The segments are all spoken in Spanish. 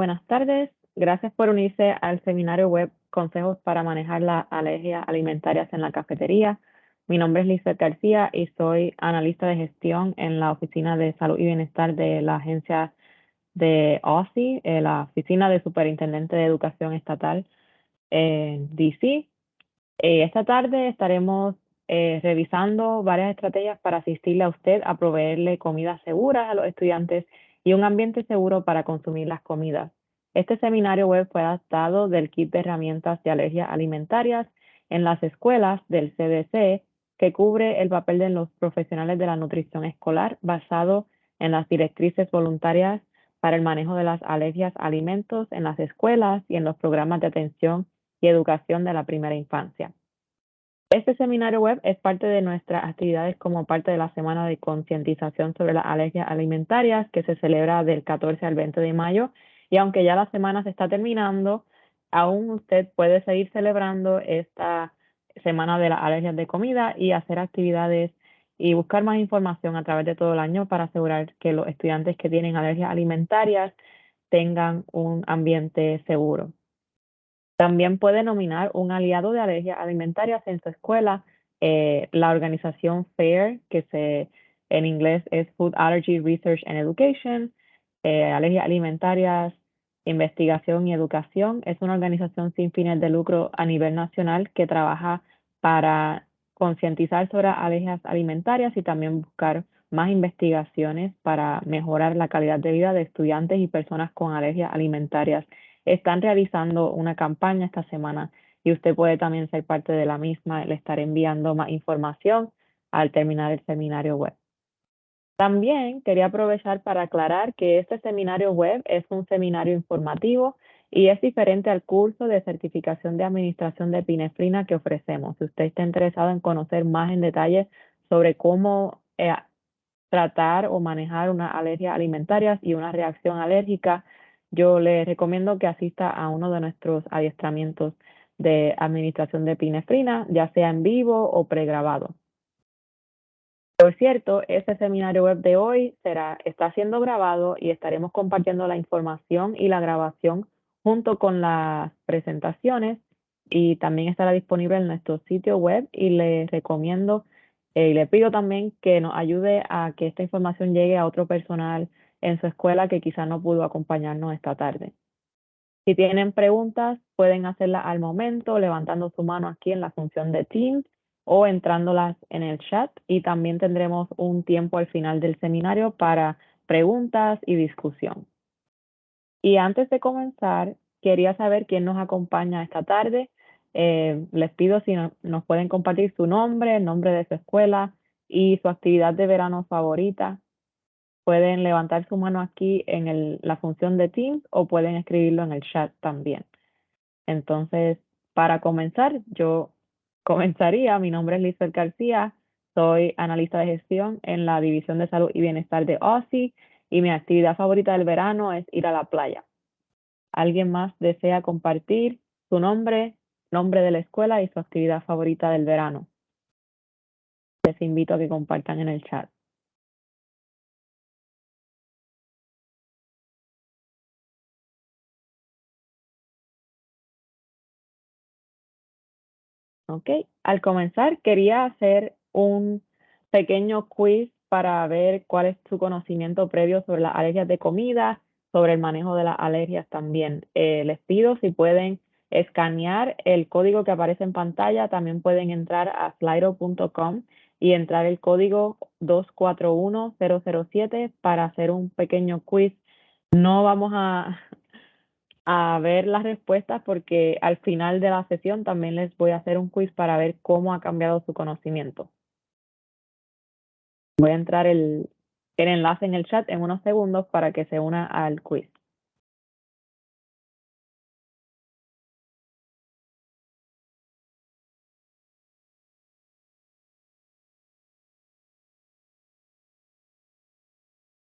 buenas tardes. Gracias por unirse al seminario web Consejos para manejar las alergias alimentarias en la cafetería. Mi nombre es Lizeth García y soy analista de gestión en la Oficina de Salud y Bienestar de la agencia de OSSI, la Oficina de Superintendente de Educación Estatal en DC. Esta tarde estaremos revisando varias estrategias para asistirle a usted a proveerle comidas seguras a los estudiantes y un ambiente seguro para consumir las comidas. Este seminario web fue adaptado del kit de herramientas de alergias alimentarias en las escuelas del CDC, que cubre el papel de los profesionales de la nutrición escolar basado en las directrices voluntarias para el manejo de las alergias a alimentos en las escuelas y en los programas de atención y educación de la primera infancia. Este seminario web es parte de nuestras actividades como parte de la semana de concientización sobre las alergias alimentarias que se celebra del 14 al 20 de mayo. Y aunque ya la semana se está terminando, aún usted puede seguir celebrando esta semana de las alergias de comida y hacer actividades y buscar más información a través de todo el año para asegurar que los estudiantes que tienen alergias alimentarias tengan un ambiente seguro. También puede nominar un aliado de alergias alimentarias en su escuela. La organización FAIR, en inglés es Food Allergy Research and Education, alergias alimentarias, investigación y educación, es una organización sin fines de lucro a nivel nacional que trabaja para concientizar sobre alergias alimentarias y también buscar más investigaciones para mejorar la calidad de vida de estudiantes y personas con alergias alimentarias. Están realizando una campaña esta semana y usted puede también ser parte de la misma. Le estaré enviando más información al terminar el seminario web. También quería aprovechar para aclarar que este seminario web es un seminario informativo y es diferente al curso de certificación de administración de epinefrina que ofrecemos. Si usted está interesado en conocer más en detalle sobre cómo tratar o manejar una alergia alimentaria y una reacción alérgica, yo le recomiendo que asista a uno de nuestros adiestramientos de administración de epinefrina, ya sea en vivo o pregrabado. Por cierto, este seminario web de hoy está siendo grabado y estaremos compartiendo la información y la grabación junto con las presentaciones y también estará disponible en nuestro sitio web y le recomiendo y le pido también que nos ayude a que esta información llegue a otro personal en su escuela que quizás no pudo acompañarnos esta tarde. Si tienen preguntas, pueden hacerlas al momento levantando su mano aquí en la función de Teams o entrándolas en el chat, y también tendremos un tiempo al final del seminario para preguntas y discusión. Y antes de comenzar, quería saber quién nos acompaña esta tarde. Les pido si nos pueden compartir su nombre, el nombre de su escuela y su actividad de verano favorita. Pueden levantar su mano aquí en la función de Teams o pueden escribirlo en el chat también. Entonces, para comenzar, yo comenzaría. Mi nombre es Lizeth García, soy analista de gestión en la División de Salud y Bienestar de OSSI y mi actividad favorita del verano es ir a la playa. ¿Alguien más desea compartir su nombre, nombre de la escuela y su actividad favorita del verano? Les invito a que compartan en el chat. Ok, al comenzar quería hacer un pequeño quiz para ver cuál es su conocimiento previo sobre las alergias de comida, sobre el manejo de las alergias también. Les pido si pueden escanear el código que aparece en pantalla, también pueden entrar a slido.com y entrar el código 241007 para hacer un pequeño quiz. No vamos a ver las respuestas porque al final de la sesión también les voy a hacer un quiz para ver cómo ha cambiado su conocimiento. Voy a entrar el enlace en el chat en unos segundos para que se una al quiz.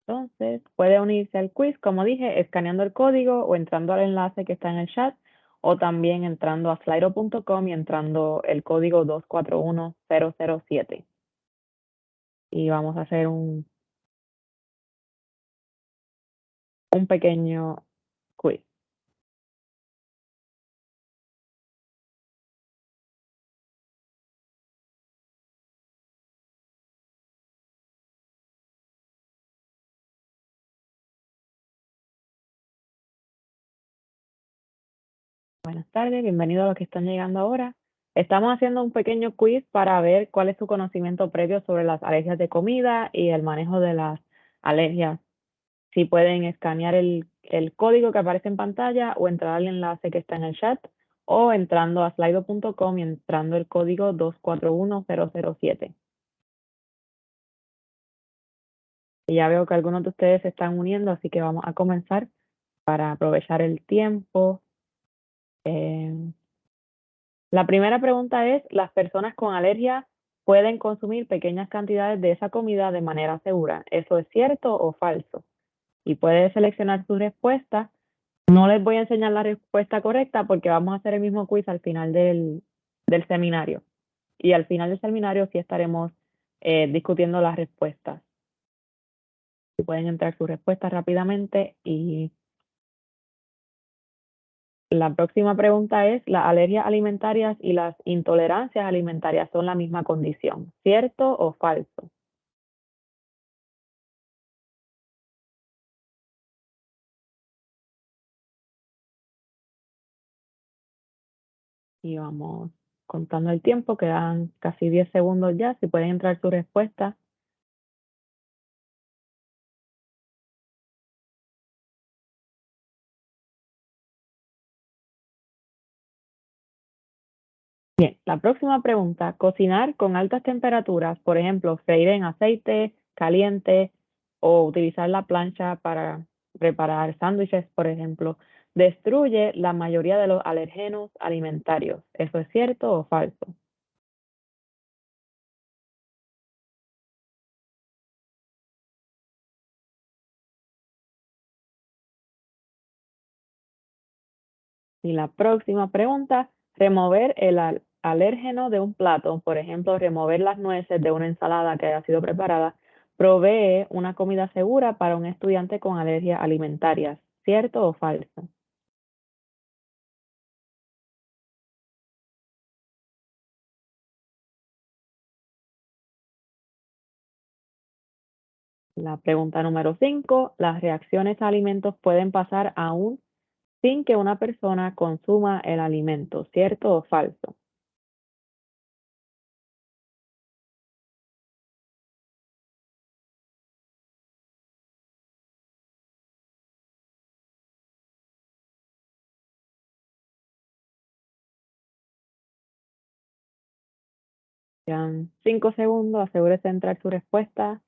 Entonces, puede unirse al quiz, como dije, escaneando el código o entrando al enlace que está en el chat, o también entrando a slido.com y entrando el código 241007. Y vamos a hacer un pequeño quiz. Buenas tardes, bienvenidos a los que están llegando ahora. Estamos haciendo un pequeño quiz para ver cuál es su conocimiento previo sobre las alergias de comida y el manejo de las alergias. Si pueden escanear el código que aparece en pantalla o entrar al enlace que está en el chat o entrando a slido.com y entrando el código 241007. Y ya veo que algunos de ustedes se están uniendo, así que vamos a comenzar para aprovechar el tiempo. La primera pregunta es, ¿las personas con alergia pueden consumir pequeñas cantidades de esa comida de manera segura? ¿Eso es cierto o falso? Y puede seleccionar su respuesta. No les voy a enseñar la respuesta correcta porque vamos a hacer el mismo quiz al final del seminario. Y al final del seminario sí estaremos discutiendo las respuestas. Pueden entrar su respuesta rápidamente y la próxima pregunta es, ¿las alergias alimentarias y las intolerancias alimentarias son la misma condición? ¿Cierto o falso? Y vamos contando el tiempo, quedan casi 10 segundos ya, si pueden entrar su respuesta. Bien, la próxima pregunta, cocinar con altas temperaturas, por ejemplo, freír en aceite caliente o utilizar la plancha para preparar sándwiches, por ejemplo, destruye la mayoría de los alérgenos alimentarios. ¿Eso es cierto o falso? Y la próxima pregunta, remover el alérgeno de un plato, por ejemplo, remover las nueces de una ensalada que haya sido preparada, provee una comida segura para un estudiante con alergias alimentarias. ¿Cierto o falso? La pregunta número 5, las reacciones a alimentos pueden pasar aún sin que una persona consuma el alimento. ¿Cierto o falso? Quedan 5 segundos, asegúrese de entrar su respuesta.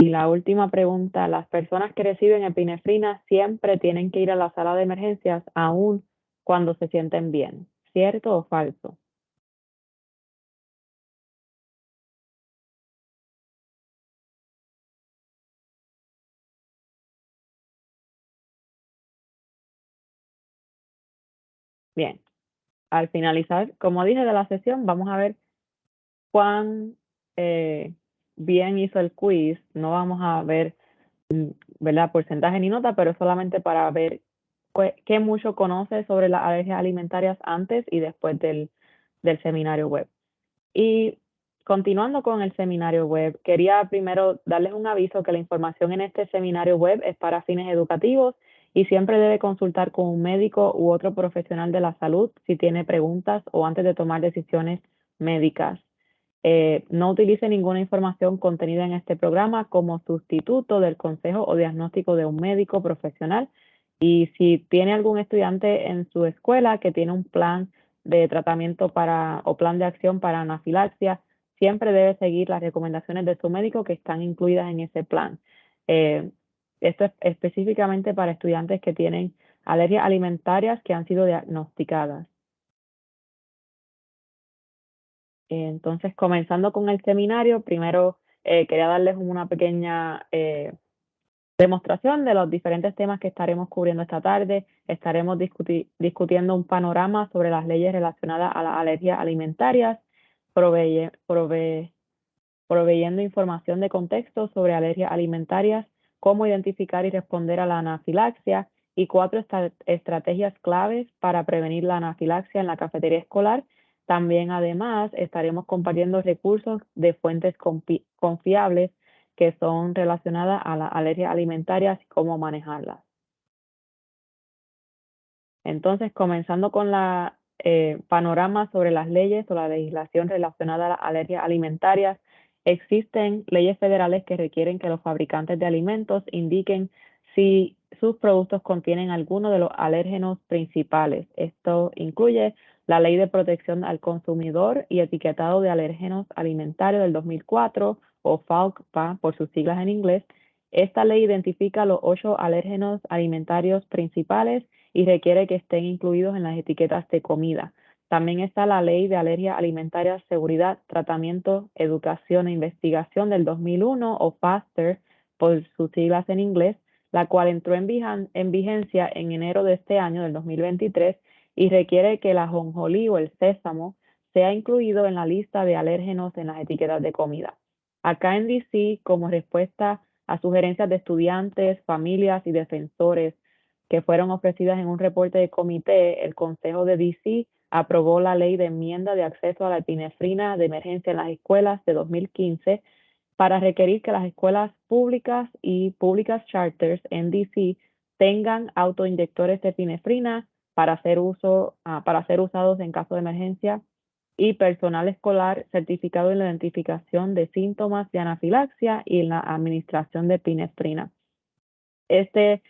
Y la última pregunta, ¿las personas que reciben epinefrina siempre tienen que ir a la sala de emergencias aún cuando se sienten bien? ¿Cierto o falso? Bien, al finalizar, como dije de la sesión, vamos a ver cuán eh, bien hizo el quiz. No vamos a ver, mm, ¿verdad? Porcentaje ni nota, pero solamente para ver qué mucho conoce sobre las alergias alimentarias antes y después del seminario web. Y continuando con el seminario web, quería primero darles un aviso que la información en este seminario web es para fines educativos y siempre debe consultar con un médico u otro profesional de la salud si tiene preguntas o antes de tomar decisiones médicas. No utilice ninguna información contenida en este programa como sustituto del consejo o diagnóstico de un médico profesional. Y si tiene algún estudiante en su escuela que tiene un plan de tratamiento para o plan de acción para anafilaxia, siempre debe seguir las recomendaciones de su médico que están incluidas en ese plan. Eh, Esto es específicamente para estudiantes que tienen alergias alimentarias que han sido diagnosticadas. Entonces, comenzando con el seminario, primero quería darles una pequeña demostración de los diferentes temas que estaremos cubriendo esta tarde. Estaremos discutiendo un panorama sobre las leyes relacionadas a las alergias alimentarias, proveyendo información de contexto sobre alergias alimentarias, cómo identificar y responder a la anafilaxia y 4 estrategias claves para prevenir la anafilaxia en la cafetería escolar. También, además, estaremos compartiendo recursos de fuentes confiables que son relacionadas a las alergias alimentarias y cómo manejarlas. Entonces, comenzando con la panorama sobre las leyes o la legislación relacionada a las alergias alimentarias, existen leyes federales que requieren que los fabricantes de alimentos indiquen si sus productos contienen alguno de los alérgenos principales. Esto incluye la Ley de Protección al Consumidor y Etiquetado de Alérgenos Alimentarios del 2004, o FALCPA por sus siglas en inglés. Esta ley identifica los 8 alérgenos alimentarios principales y requiere que estén incluidos en las etiquetas de comida. También está la Ley de Alergias Alimentarias, Seguridad, Tratamiento, Educación e Investigación del 2001, o FASTER por sus siglas en inglés, la cual entró en vigencia en enero de este año, del 2023, y requiere que el ajonjolí o el sésamo sea incluido en la lista de alérgenos en las etiquetas de comida. Acá en DC, como respuesta a sugerencias de estudiantes, familias y defensores que fueron ofrecidas en un reporte de comité, el Consejo de DC aprobó la Ley de Enmienda de Acceso a la Epinefrina de Emergencia en las Escuelas de 2015 para requerir que las escuelas públicas y públicas charters en DC tengan autoinyectores de epinefrina para ser usados en caso de emergencia, y personal escolar certificado en la identificación de síntomas de anafilaxia y en la administración de epinefrina. Este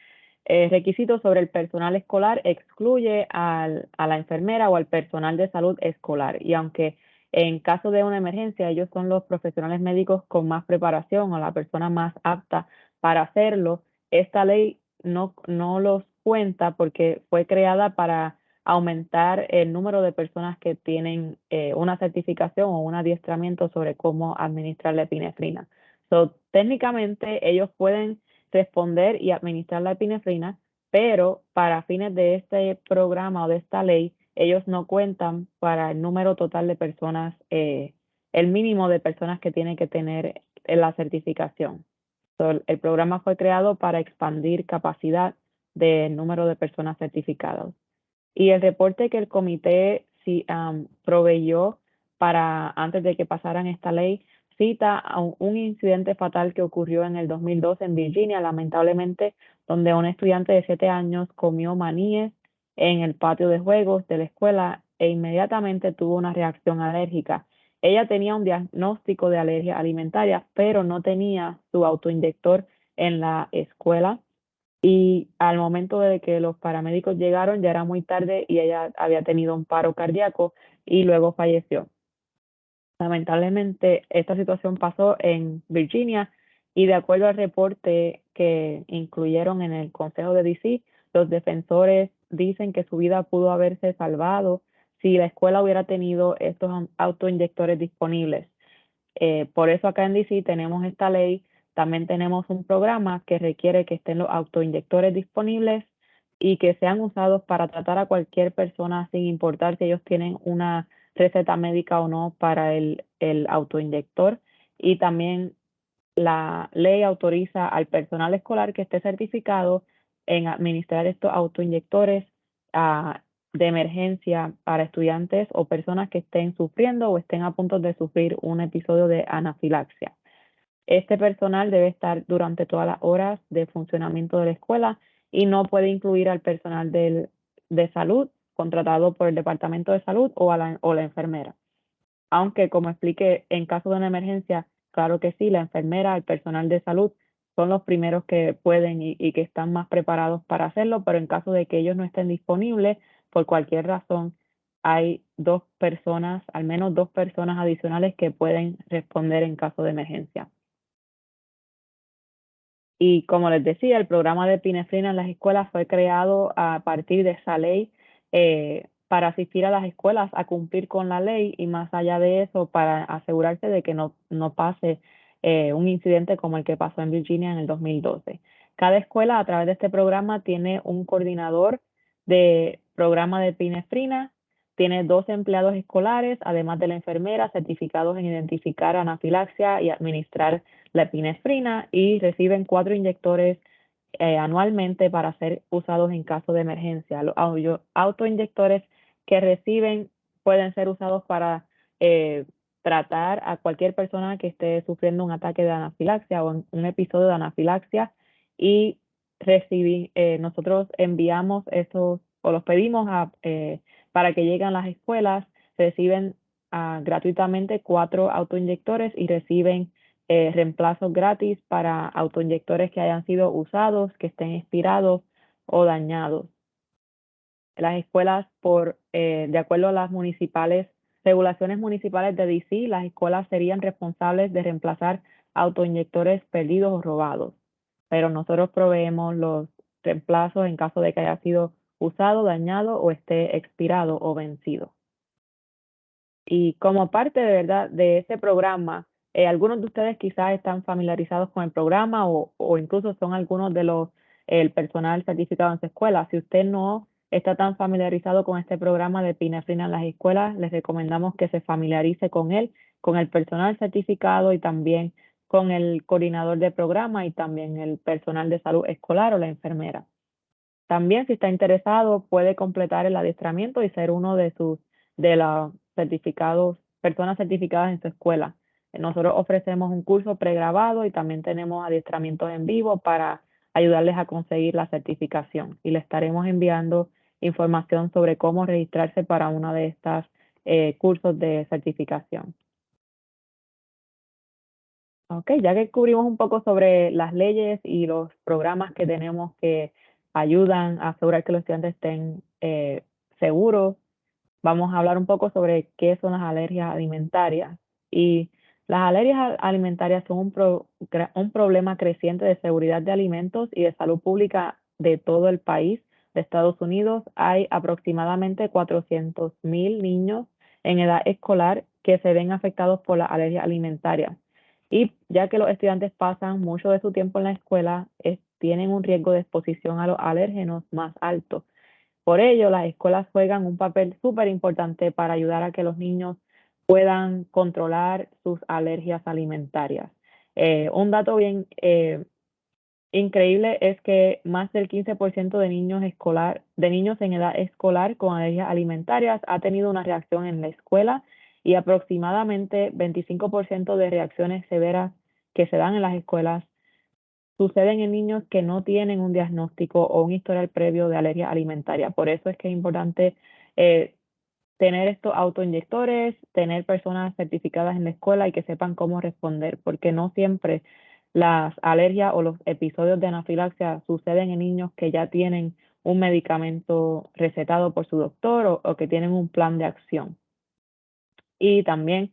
requisito sobre el personal escolar excluye a la enfermera o al personal de salud escolar, y aunque en caso de una emergencia ellos son los profesionales médicos con más preparación o la persona más apta para hacerlo, esta ley no los cuenta porque fue creada para aumentar el número de personas que tienen una certificación o un adiestramiento sobre cómo administrar la epinefrina. So, técnicamente ellos pueden responder y administrar la epinefrina, pero para fines de este programa o de esta ley, ellos no cuentan para el número total de personas, el mínimo de personas que tiene que tener la certificación. So, el programa fue creado para expandir capacidad del número de personas certificadas. Y el reporte que el comité proveyó para antes de que pasaran esta ley cita a un incidente fatal que ocurrió en el 2002 en Virginia, lamentablemente, donde un estudiante de 7 años comió maníes en el patio de juegos de la escuela e inmediatamente tuvo una reacción alérgica. Ella tenía un diagnóstico de alergia alimentaria, pero no tenía su autoinyector en la escuela, y al momento de que los paramédicos llegaron ya era muy tarde y ella había tenido un paro cardíaco y luego falleció. Lamentablemente, esta situación pasó en Virginia, y de acuerdo al reporte que incluyeron en el Consejo de DC, los defensores dicen que su vida pudo haberse salvado si la escuela hubiera tenido estos autoinyectores disponibles. Por eso acá en DC tenemos esta ley. También tenemos un programa que requiere que estén los autoinyectores disponibles y que sean usados para tratar a cualquier persona sin importar si ellos tienen una receta médica o no para el autoinyector. Y también la ley autoriza al personal escolar que esté certificado en administrar estos autoinyectores de emergencia para estudiantes o personas que estén sufriendo o estén a punto de sufrir un episodio de anafilaxia. Este personal debe estar durante todas las horas de funcionamiento de la escuela y no puede incluir al personal de salud contratado por el Departamento de Salud o la enfermera. Aunque, como expliqué, en caso de una emergencia, claro que sí, la enfermera, el personal de salud son los primeros que pueden y que están más preparados para hacerlo, pero en caso de que ellos no estén disponibles por cualquier razón, hay 2 personas, al menos 2 personas adicionales que pueden responder en caso de emergencia. Y como les decía, el programa de epinefrina en las escuelas fue creado a partir de esa ley para asistir a las escuelas a cumplir con la ley, y más allá de eso, para asegurarse de que no pase un incidente como el que pasó en Virginia en el 2012. Cada escuela a través de este programa tiene un coordinador de programa de epinefrina, tiene 2 empleados escolares, además de la enfermera, certificados en identificar anafilaxia y administrar la epinefrina, y reciben 4 inyectores anualmente para ser usados en caso de emergencia. Los autoinyectores que reciben pueden ser usados para tratar a cualquier persona que esté sufriendo un ataque de anafilaxia o un episodio de anafilaxia, y nosotros enviamos esos o los pedimos para que lleguen a las escuelas, reciben gratuitamente 4 autoinyectores y reciben reemplazos gratis para autoinyectores que hayan sido usados, que estén expirados o dañados. Las escuelas, de acuerdo a las regulaciones municipales de DC, las escuelas serían responsables de reemplazar autoinyectores perdidos o robados, pero nosotros proveemos los reemplazos en caso de que haya sido usado, dañado o esté expirado o vencido. Y como parte de verdad de este programa, algunos de ustedes quizás están familiarizados con el programa o incluso son algunos de el personal certificado en su escuela. Si usted no está tan familiarizado con este programa de epinefrina en las escuelas, les recomendamos que se familiarice con él, con el personal certificado y también con el coordinador de programa y también el personal de salud escolar o la enfermera. También, si está interesado, puede completar el adiestramiento y ser uno de los personas certificadas en su escuela. Nosotros ofrecemos un curso pregrabado y también tenemos adiestramientos en vivo para ayudarles a conseguir la certificación. Y le estaremos enviando información sobre cómo registrarse para uno de estos cursos de certificación. Ok, ya que cubrimos un poco sobre las leyes y los programas que tenemos que ayudan a asegurar que los estudiantes estén seguros, vamos a hablar un poco sobre qué son las alergias alimentarias. Y las alergias alimentarias son un problema creciente de seguridad de alimentos y de salud pública de todo el país. De Estados Unidos hay aproximadamente 400,000 niños en edad escolar que se ven afectados por las alergias alimentarias. Y ya que los estudiantes pasan mucho de su tiempo en la escuela, tienen un riesgo de exposición a los alérgenos más alto. Por ello, las escuelas juegan un papel súper importante para ayudar a que los niños puedan controlar sus alergias alimentarias. Un dato bien increíble es que más del 15% de niños en edad escolar con alergias alimentarias ha tenido una reacción en la escuela y aproximadamente 25% de reacciones severas que se dan en las escuelas suceden en niños que no tienen un diagnóstico o un historial previo de alergia alimentaria. Por eso es que es importante eh, tener estos autoinyectores, tener personas certificadas en la escuela y que sepan cómo responder, porque no siempre las alergias o los episodios de anafilaxia suceden en niños que ya tienen un medicamento recetado por su doctor o que tienen un plan de acción. Y también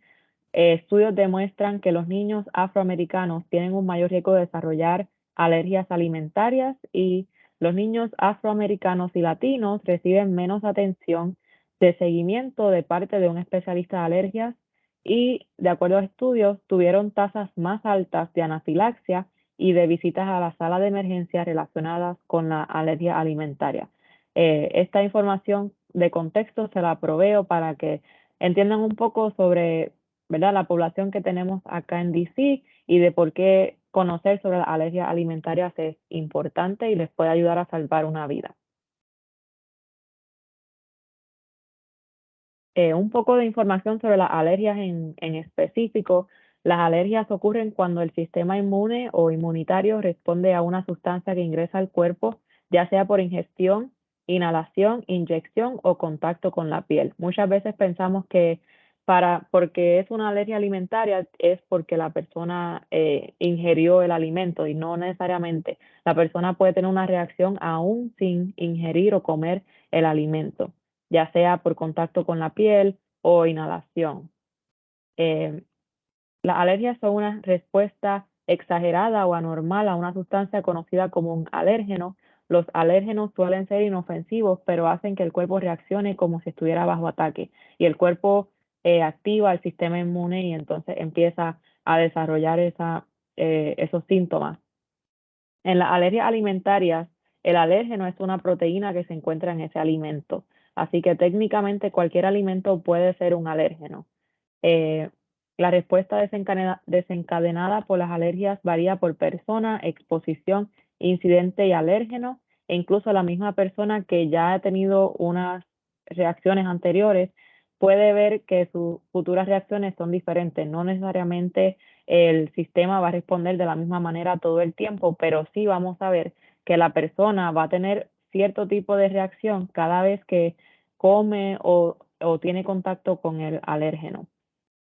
estudios demuestran que los niños afroamericanos tienen un mayor riesgo de desarrollar alergias alimentarias y los niños afroamericanos y latinos reciben menos atención de seguimiento de parte de un especialista de alergias y, de acuerdo a estudios, tuvieron tasas más altas de anafilaxia y de visitas a la sala de emergencia relacionadas con la alergia alimentaria. Esta información de contexto se la proveo para que entiendan un poco sobre, ¿verdad?, la población que tenemos acá en DC y de por qué conocer sobre las alergias alimentarias es importante y les puede ayudar a salvar una vida. Un poco de información sobre las alergias en específico. Las alergias ocurren cuando el sistema inmune o inmunitario responde a una sustancia que ingresa al cuerpo, ya sea por ingestión, inhalación, inyección o contacto con la piel. Muchas veces pensamos que porque es una alergia alimentaria es porque la persona ingirió el alimento y no necesariamente. La persona puede tener una reacción aún sin ingerir o comer el alimento, ya sea por contacto con la piel o inhalación. Eh, las alergias son una respuesta exagerada o anormal a una sustancia conocida como un alérgeno. Los alérgenos suelen ser inofensivos, pero hacen que el cuerpo reaccione como si estuviera bajo ataque y el cuerpo activa el sistema inmune y entonces empieza a desarrollar esos síntomas. En las alergias alimentarias, el alérgeno es una proteína que se encuentra en ese alimento. Así que técnicamente cualquier alimento puede ser un alérgeno. Eh, la respuesta desencadenada por las alergias varía por persona, exposición, incidente y alérgeno, e incluso la misma persona que ya ha tenido unas reacciones anteriores puede ver que sus futuras reacciones son diferentes. No necesariamente el sistema va a responder de la misma manera todo el tiempo, pero sí vamos a ver que la persona va a tener cierto tipo de reacción cada vez que come o tiene contacto con el alérgeno.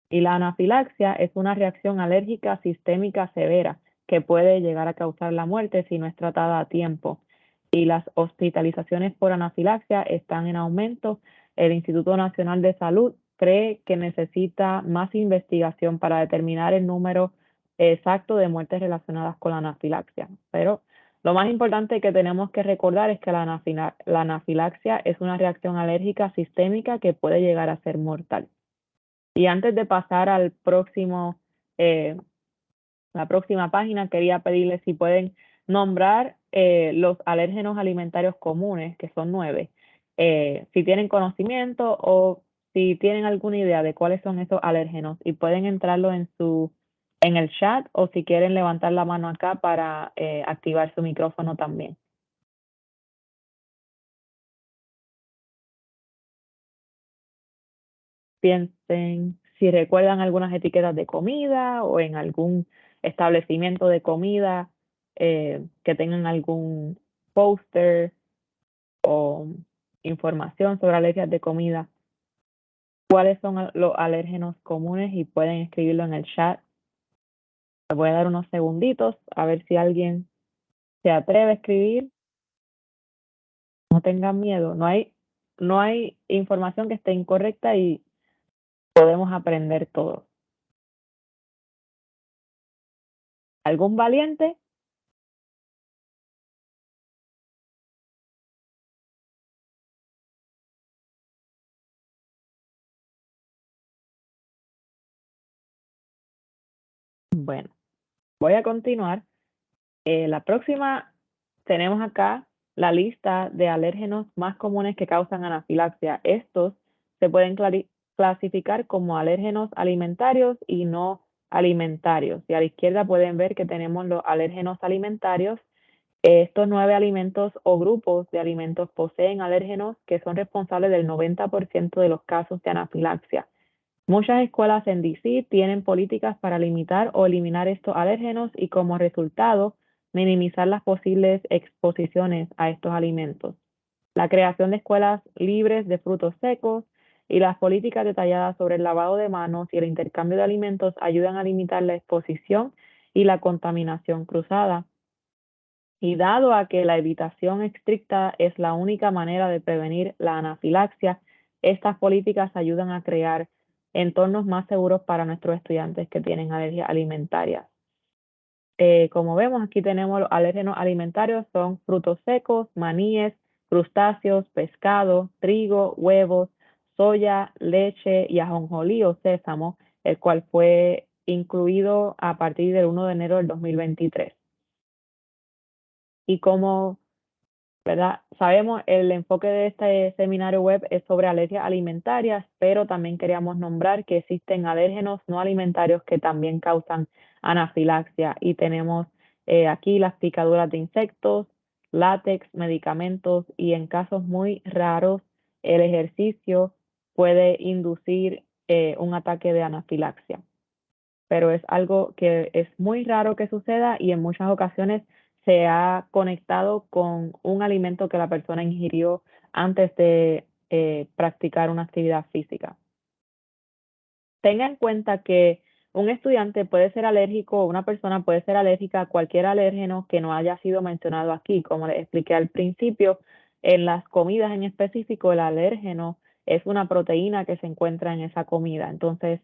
Y la anafilaxia es una reacción alérgica sistémica severa que puede llegar a causar la muerte si no es tratada a tiempo. Y las hospitalizaciones por anafilaxia están en aumento. El Instituto Nacional de Salud cree que necesita más investigación para determinar el número exacto de muertes relacionadas con la anafilaxia. Pero lo más importante que tenemos que recordar es que la anafilaxia es una reacción alérgica sistémica que puede llegar a ser mortal. Y antes de pasar al próximo, la próxima página, quería pedirles si pueden nombrar los alérgenos alimentarios comunes, que son 9, si tienen conocimiento o si tienen alguna idea de cuáles son esos alérgenos y pueden entrarlo en el chat o si quieren levantar la mano acá para activar su micrófono también. Piensen si recuerdan algunas etiquetas de comida o en algún establecimiento de comida que tengan algún póster o información sobre alergias de comida. ¿Cuáles son los alérgenos comunes? Y pueden escribirlo en el chat. Les voy a dar unos segunditos a ver si alguien se atreve a escribir. No tengan miedo. No hay información que esté incorrecta y podemos aprender todo. ¿Algún valiente? Bueno, voy a continuar. La próxima tenemos acá la lista de alérgenos más comunes que causan anafilaxia. Estos se pueden clasificar como alérgenos alimentarios y no alimentarios. Y a la izquierda pueden ver que tenemos los alérgenos alimentarios. Estos 9 alimentos o grupos de alimentos poseen alérgenos que son responsables del 90% de los casos de anafilaxia. Muchas escuelas en DC tienen políticas para limitar o eliminar estos alérgenos y como resultado minimizar las posibles exposiciones a estos alimentos. La creación de escuelas libres de frutos secos y las políticas detalladas sobre el lavado de manos y el intercambio de alimentos ayudan a limitar la exposición y la contaminación cruzada. Y dado a que la evitación estricta es la única manera de prevenir la anafilaxia, estas políticas ayudan a crear entornos más seguros para nuestros estudiantes que tienen alergias alimentarias. Como vemos, aquí tenemos los alérgenos alimentarios, son frutos secos, maníes, crustáceos, pescado, trigo, huevos, soya, leche y ajonjolí o sésamo, el cual fue incluido a partir del 1 de enero del 2023. Y como ¿verdad? Sabemos, el enfoque de este seminario web es sobre alergias alimentarias, pero también queríamos nombrar que existen alérgenos no alimentarios que también causan anafilaxia y tenemos aquí las picaduras de insectos, látex, medicamentos y en casos muy raros el ejercicio puede inducir un ataque de anafilaxia, pero es algo que es muy raro que suceda y en muchas ocasiones se ha conectado con un alimento que la persona ingirió antes de practicar una actividad física. Tenga en cuenta que un estudiante puede ser alérgico o una persona puede ser alérgica a cualquier alérgeno que no haya sido mencionado aquí. Como les expliqué al principio, en las comidas en específico, el alérgeno es una proteína que se encuentra en esa comida. Entonces,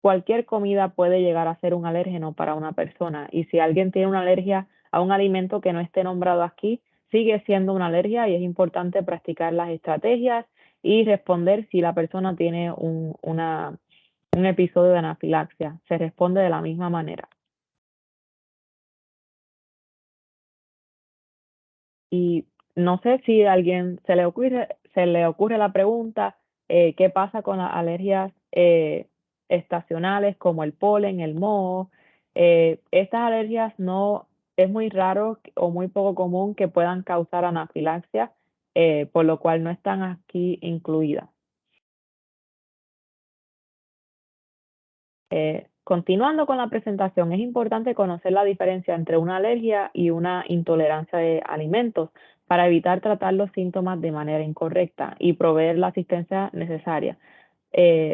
cualquier comida puede llegar a ser un alérgeno para una persona y si alguien tiene una alergia a un alimento que no esté nombrado aquí, sigue siendo una alergia y es importante practicar las estrategias y responder si la persona tiene un episodio de anafilaxia. Se responde de la misma manera. Y no sé si a alguien se le ocurre la pregunta, ¿qué pasa con las alergias estacionales como el polen, el moho? Estas alergias no, es muy raro o muy poco común que puedan causar anafilaxia, por lo cual no están aquí incluidas. Continuando con la presentación, es importante conocer la diferencia entre una alergia y una intolerancia de alimentos, para evitar tratar los síntomas de manera incorrecta y proveer la asistencia necesaria.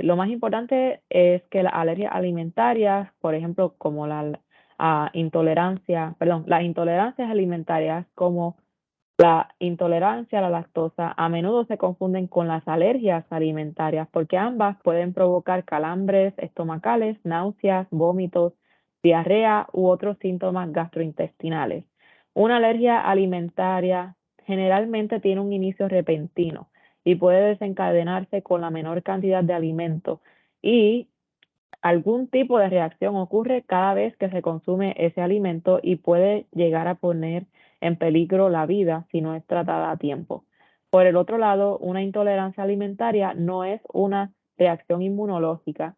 Lo más importante es que las alergias alimentarias, por ejemplo, como las intolerancias alimentarias como la intolerancia a la lactosa, a menudo se confunden con las alergias alimentarias porque ambas pueden provocar calambres estomacales, náuseas, vómitos, diarrea u otros síntomas gastrointestinales. Una alergia alimentaria generalmente tiene un inicio repentino y puede desencadenarse con la menor cantidad de alimento, y algún tipo de reacción ocurre cada vez que se consume ese alimento y puede llegar a poner en peligro la vida si no es tratada a tiempo. Por el otro lado, una intolerancia alimentaria no es una reacción inmunológica.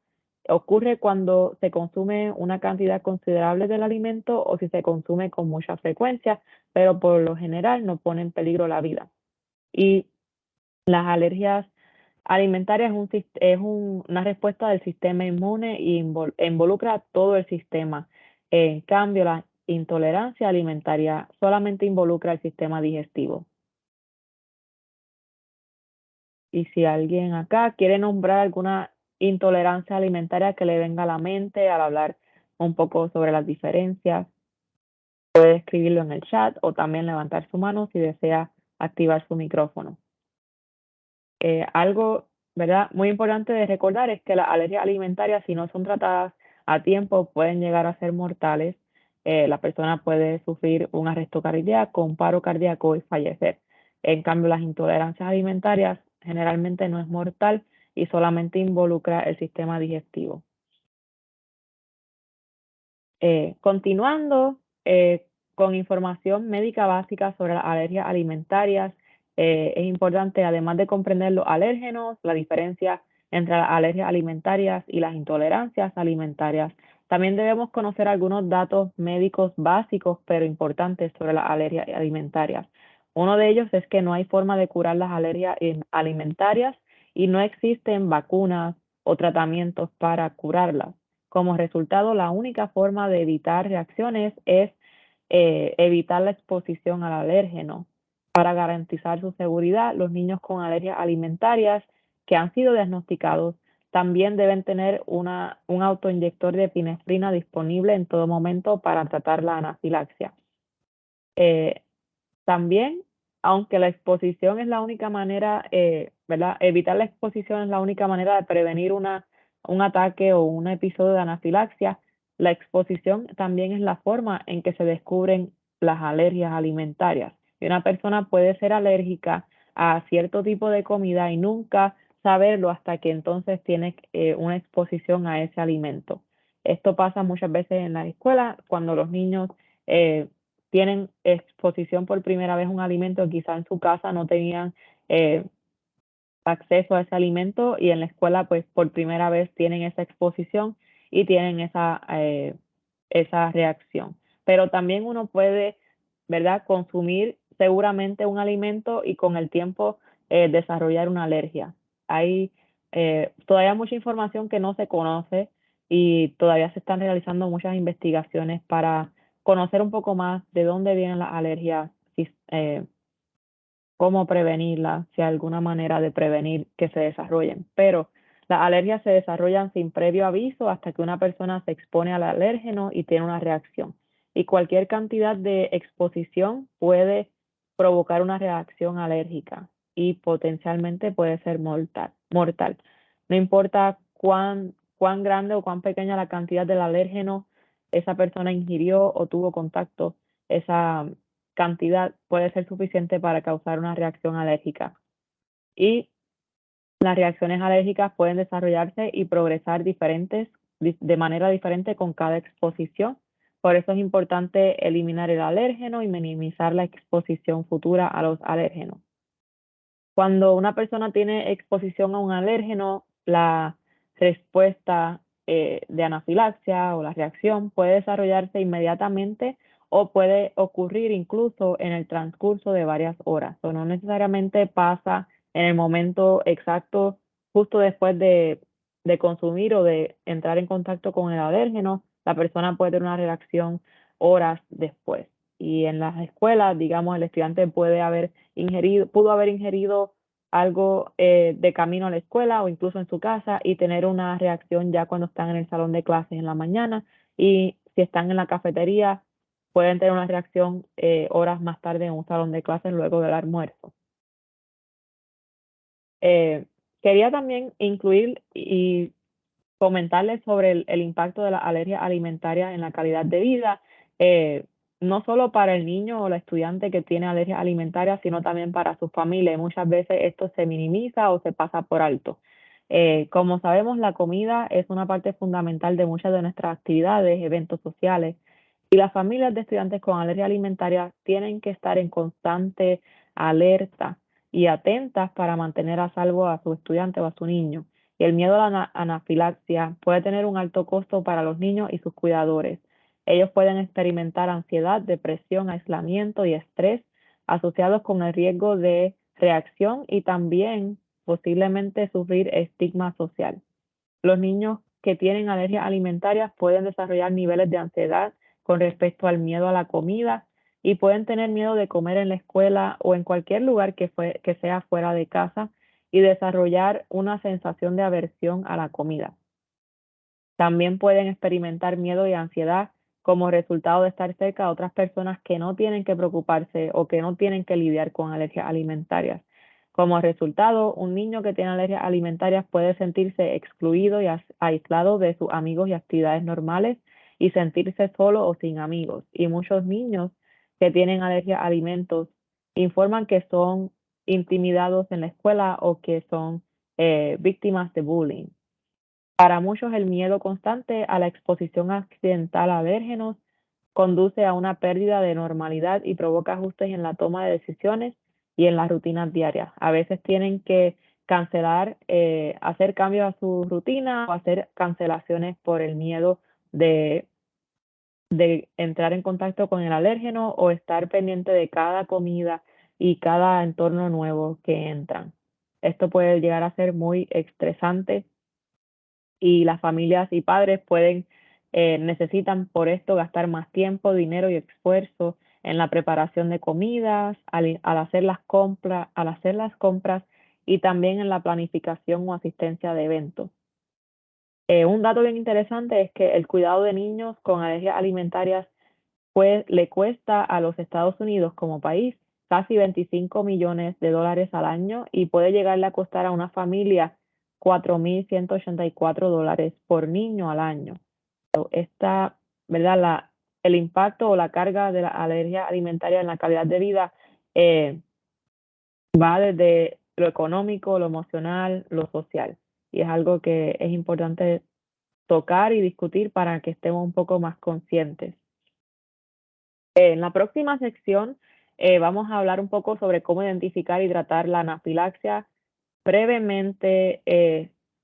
Ocurre cuando se consume una cantidad considerable del alimento o si se consume con mucha frecuencia, pero por lo general no pone en peligro la vida. Y las alergias alimentarias una respuesta del sistema inmune y involucra todo el sistema. En cambio, la intolerancia alimentaria solamente involucra el sistema digestivo. Y si alguien acá quiere nombrar alguna intolerancia alimentaria que le venga a la mente al hablar un poco sobre las diferencias, puede escribirlo en el chat o también levantar su mano si desea activar su micrófono. Algo, ¿verdad?, muy importante de recordar es que las alergias alimentarias, si no son tratadas a tiempo, pueden llegar a ser mortales. La persona puede sufrir un arresto cardíaco, un paro cardíaco y fallecer. En cambio, las intolerancias alimentarias generalmente no es mortal y solamente involucra el sistema digestivo. Continuando con información médica básica sobre las alergias alimentarias, es importante, además de comprender los alérgenos, la diferencia entre las alergias alimentarias y las intolerancias alimentarias, también debemos conocer algunos datos médicos básicos pero importantes sobre las alergias alimentarias. Uno de ellos es que no hay forma de curar las alergias alimentarias y no existen vacunas o tratamientos para curarlas. Como resultado, la única forma de evitar reacciones es evitar la exposición al alérgeno. Para garantizar su seguridad, los niños con alergias alimentarias que han sido diagnosticados también deben tener un autoinyector de epinefrina disponible en todo momento para tratar la anafilaxia. Eh, También, aunque la exposición es la única manera, ¿verdad? Evitar la exposición es la única manera de prevenir un ataque o un episodio de anafilaxia. La exposición también es la forma en que se descubren las alergias alimentarias. Y una persona puede ser alérgica a cierto tipo de comida y nunca saberlo hasta que entonces tiene una exposición a ese alimento. Esto pasa muchas veces en la escuela cuando los niños eh, tienen exposición por primera vez a un alimento que quizá en su casa no tenían eh, acceso a ese alimento, y en la escuela pues por primera vez tienen esa exposición y tienen esa reacción. Pero también uno puede, ¿verdad?, consumir seguramente un alimento y con el tiempo desarrollar una alergia. Hay todavía mucha información que no se conoce y todavía se están realizando muchas investigaciones para conocer un poco más de dónde vienen las alergias, cómo prevenirlas, si hay alguna manera de prevenir que se desarrollen. Pero las alergias se desarrollan sin previo aviso hasta que una persona se expone al alérgeno y tiene una reacción. Y cualquier cantidad de exposición puede provocar una reacción alérgica y potencialmente puede ser mortal. No importa cuán grande o cuán pequeña la cantidad del alérgeno esa persona ingirió o tuvo contacto, esa cantidad puede ser suficiente para causar una reacción alérgica. Y las reacciones alérgicas pueden desarrollarse y progresar de manera diferente con cada exposición. Por eso es importante eliminar el alérgeno y minimizar la exposición futura a los alérgenos. Cuando una persona tiene exposición a un alérgeno, la respuesta de anafilaxia o la reacción puede desarrollarse inmediatamente o puede ocurrir incluso en el transcurso de varias horas. O no necesariamente pasa en el momento exacto, justo después de consumir o de entrar en contacto con el alérgeno. La persona puede tener una reacción horas después. y en las escuelas, digamos, el estudiante pudo haber ingerido algo de camino a la escuela o incluso en su casa y tener una reacción ya cuando están en el salón de clases en la mañana, y si están en la cafetería pueden tener una reacción horas más tarde en un salón de clases luego del almuerzo. Eh, Quería también incluir y comentarles sobre el impacto de la alergia alimentaria en la calidad de vida, eh, no solo para el niño o la estudiante que tiene alergia alimentaria, sino también para su familia. Y muchas veces esto se minimiza o se pasa por alto. Como sabemos, la comida es una parte fundamental de muchas de nuestras actividades, eventos sociales, y las familias de estudiantes con alergia alimentaria tienen que estar en constante alerta y atentas para mantener a salvo a su estudiante o a su niño. Y el miedo a la anafilaxia puede tener un alto costo para los niños y sus cuidadores. Ellos pueden experimentar ansiedad, depresión, aislamiento y estrés asociados con el riesgo de reacción y también posiblemente sufrir estigma social. Los niños que tienen alergias alimentarias pueden desarrollar niveles de ansiedad con respecto al miedo a la comida y pueden tener miedo de comer en la escuela o en cualquier lugar que sea fuera de casa y desarrollar una sensación de aversión a la comida. También pueden experimentar miedo y ansiedad como resultado de estar cerca de otras personas que no tienen que preocuparse o que no tienen que lidiar con alergias alimentarias. Como resultado, un niño que tiene alergias alimentarias puede sentirse excluido y aislado de sus amigos y actividades normales y sentirse solo o sin amigos. Y muchos niños que tienen alergia a alimentos informan que son intimidados en la escuela o que son víctimas de bullying. Para muchos, el miedo constante a la exposición accidental a alérgenos conduce a una pérdida de normalidad y provoca ajustes en la toma de decisiones y en las rutinas diarias. A veces tienen que cancelar, hacer cambios a su rutina o hacer cancelaciones por el miedo de, de entrar en contacto con el alérgeno o estar pendiente de cada comida y cada entorno nuevo que entran. Esto puede llegar a ser muy estresante y las familias y padres necesitan por esto gastar más tiempo, dinero y esfuerzo en la preparación de comidas, al hacer las compras y también en la planificación o asistencia de eventos. Un dato bien interesante es que el cuidado de niños con alergias alimentarias le cuesta a los Estados Unidos como país casi 25 millones de dólares al año y puede llegarle a costar a una familia 4.184 dólares por niño al año. Esta, ¿verdad? El impacto o la carga de la alergia alimentaria en la calidad de vida eh, va desde lo económico, lo emocional, lo social. Y es algo que es importante tocar y discutir para que estemos un poco más conscientes. En la próxima sección vamos a hablar un poco sobre cómo identificar y tratar la anafilaxia. Brevemente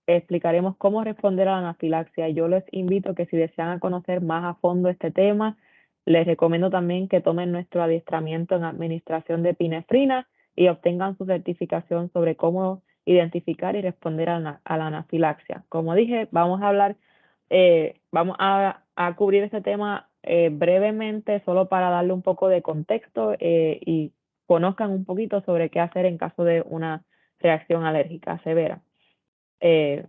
explicaremos cómo responder a la anafilaxia. Yo les invito que si desean conocer más a fondo este tema, les recomiendo también que tomen nuestro adiestramiento en administración de epinefrina y obtengan su certificación sobre cómo identificar y responder a la anafilaxia. Como dije, vamos a cubrir este tema brevemente, solo para darle un poco de contexto y conozcan un poquito sobre qué hacer en caso de una reacción alérgica severa. Eh,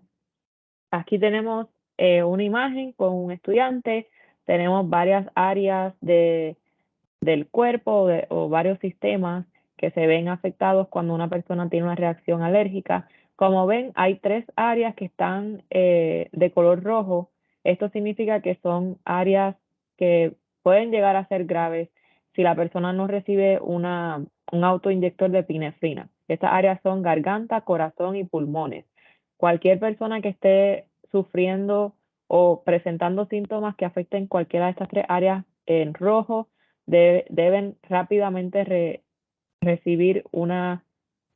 Aquí tenemos una imagen con un estudiante, tenemos varias áreas del cuerpo o varios sistemas que se ven afectados cuando una persona tiene una reacción alérgica. Como ven, hay 3 áreas que están de color rojo. Esto significa que son áreas que pueden llegar a ser graves si la persona no recibe un autoinyector de epinefrina. Estas áreas son garganta, corazón y pulmones. Cualquier persona que esté sufriendo o presentando síntomas que afecten cualquiera de estas 3 áreas en rojo deben rápidamente recibir un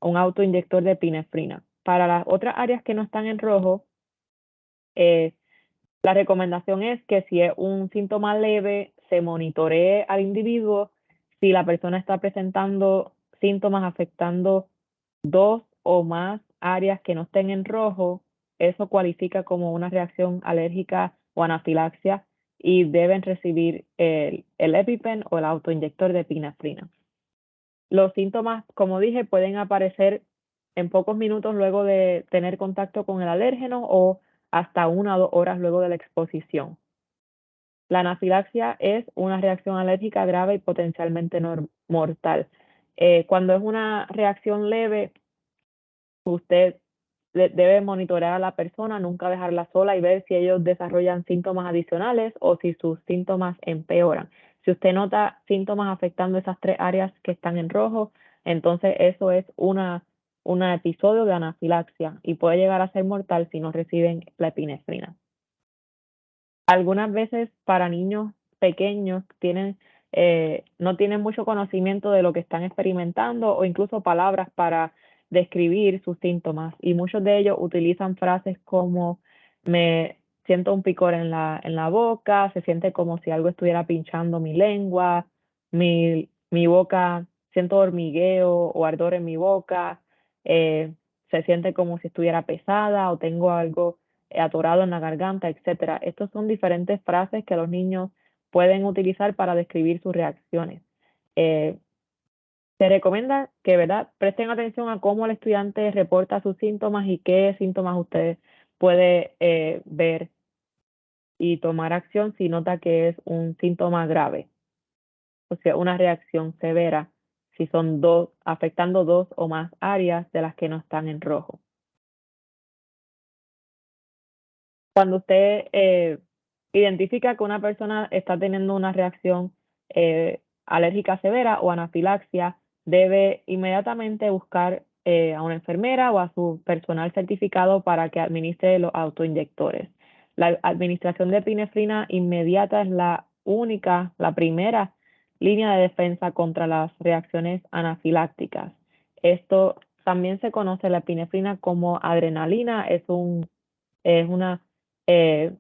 autoinyector de epinefrina. Para las otras áreas que no están en rojo, eh, la recomendación es que si es un síntoma leve, se monitoree al individuo. Si la persona está presentando síntomas afectando 2 o más áreas que no estén en rojo, eso cualifica como una reacción alérgica o anafilaxia y deben recibir el EpiPen o el autoinyector de epinefrina. Los síntomas, como dije, pueden aparecer en pocos minutos luego de tener contacto con el alérgeno o hasta 1 o 2 horas luego de la exposición. La anafilaxia es una reacción alérgica grave y potencialmente mortal. Cuando es una reacción leve, usted debe monitorear a la persona, nunca dejarla sola y ver si ellos desarrollan síntomas adicionales o si sus síntomas empeoran. Si usted nota síntomas afectando esas 3 áreas que están en rojo, entonces eso es un episodio de anafilaxia y puede llegar a ser mortal si no reciben la epinefrina. Algunas veces para niños pequeños no tienen mucho conocimiento de lo que están experimentando o incluso palabras para describir sus síntomas y muchos de ellos utilizan frases como me siento un picor en la boca, se siente como si algo estuviera pinchando mi lengua, mi boca, siento hormigueo o ardor en mi boca, se siente como si estuviera pesada o tengo algo atorado en la garganta, etcétera. Estos son diferentes frases que los niños pueden utilizar para describir sus reacciones. Se recomienda que, ¿verdad?, presten atención a cómo el estudiante reporta sus síntomas y qué síntomas usted puede ver y tomar acción si nota que es un síntoma grave, o sea, una reacción severa, si son afectando 2 o más áreas de las que no están en rojo. Cuando usted identifica que una persona está teniendo una reacción alérgica severa o anafilaxia, debe inmediatamente buscar a una enfermera o a su personal certificado para que administre los autoinyectores. La administración de epinefrina inmediata es la primera línea de defensa contra las reacciones anafilácticas. Esto también se conoce la epinefrina como adrenalina, es una eh,